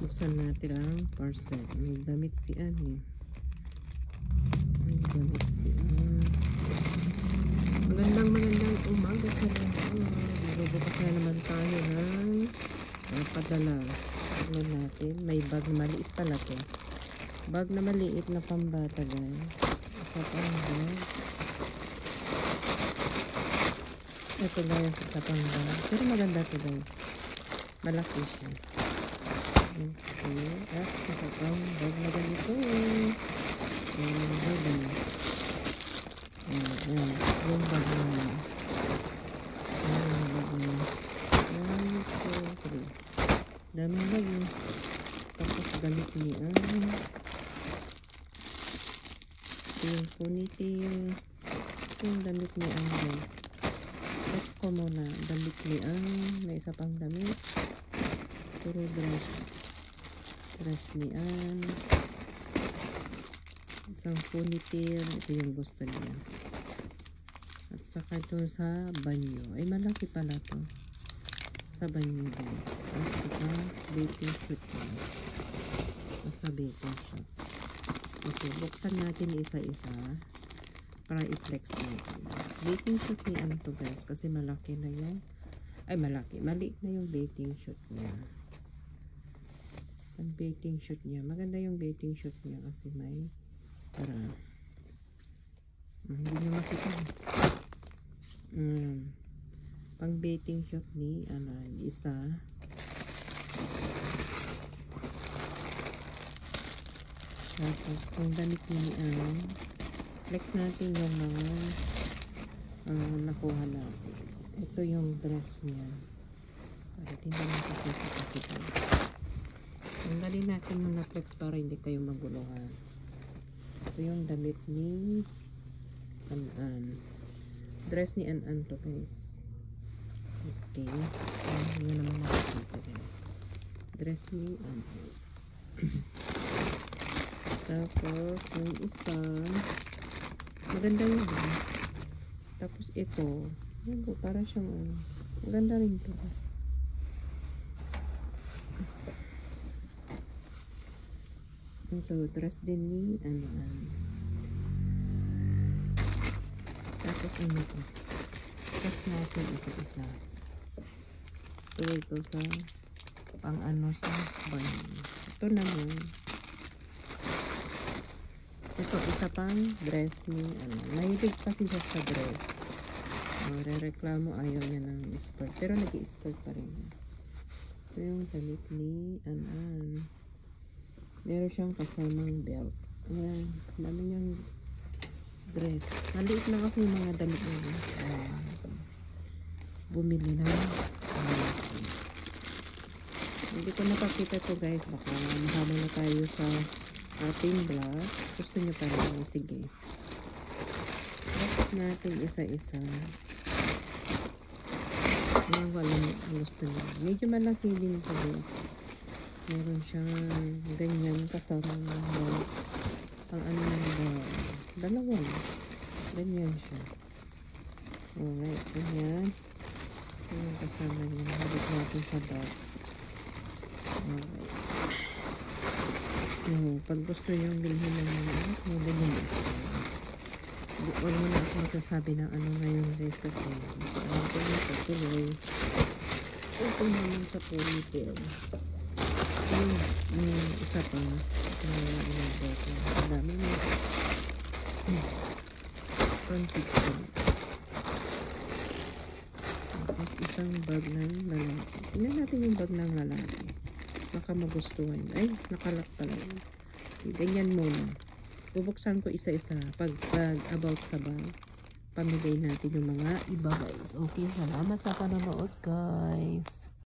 Buksan natin ang parcel. May damit si Annie. May damit si Annie. Magandang umaga sa lahat. Bubukas na naman tayo ng padala. Tignan natin. May bag na maliit pala to. Bag na maliit na pambata guys. Isa pang bag. Ito guys, isa pang bag. Pero maganda to guys. Malaki siya. Okay. At isa pang bag na ganito. Yung bag na. Yung bag na. Daming bag eh. Tapos gamit niya yung ponytail. Yung damit niya guys. Let's ko muna. Damit niya. May isa pang damit. Puro dress niya. Isang ponytail. Ito yung gusto niya. At saka ito sa banyo. Ay malaki pala to. Sa banyo guys. At saka baking sheet niya. Sa baking sheet. Okay, buksan natin isa-isa para i-flex natin. Baking sheet ni ano to guys, kasi malaki na yan. Ay malaki, maliit na yung baking sheet niya. Ang baking sheet niya, maganda yung baking sheet niya kasi may para hindi nyo makita. Pang baking sheet ni ano, isa. Tapos, kung damit ni flex natin yung mga nakuha natin. Ito yung dress niya. Para hindi naman kakita kasi guys. Tanggalin natin yung na-flex para hindi kayo maguluhan. Ito yung damit ni An-An. Dress ni An-An to guys. Okay. Hindi naman nakakita guys. Dress ni An-An. Tapos, yung isa, maganda yun. Tapos, ito, para siyang, maganda rin ito. Ito, dress din ni, Tapos, ano ito. Dress natin isa-isa. Ito sa, pang ano sa banyo. Ito naman, ito, isa pang dress ni mahilig kasi siya sa dress. Re-reklamo, ayaw niya ng skirt. Pero nag-i-skirt pa rin. Ito yung damit ni An-An. Meron siyang kasamang belt. Ayan, dami niyang dress. Maliit na kasi yung mga damit niya. Bumili na. Hindi ko napakita to guys. Baka mahaba na tayo sa ating vlog. Gusto nyo pa rin. Sige. Tapos natin isa-isa. Yung walang gusto nyo. Medyo malaki din ito guys. Meron siyang ganyan kasama pang ano na dalawa. Ganyan siya. Alright. Ganyan. Yung kasama niya. Habit natin sa bag. Alright. Pag gusto nyo bilhin ng mga bilhin huwag mo na ako magsasabi ng ano ngayon guys kasi alam ko na sa tuloy ito naman sa ponytail yung isa pa sa mga inabot ang dami na front picture tapos isang bag ng lalaki tingnan natin yung bag ng lalaki baka magustuhan. Ay, nakalak pala. Ganyan muna. Bubuksan ko isa-isa. Pag about sa bag, pamigay natin yung mga iba guys. Okay, salamat sa panonood guys.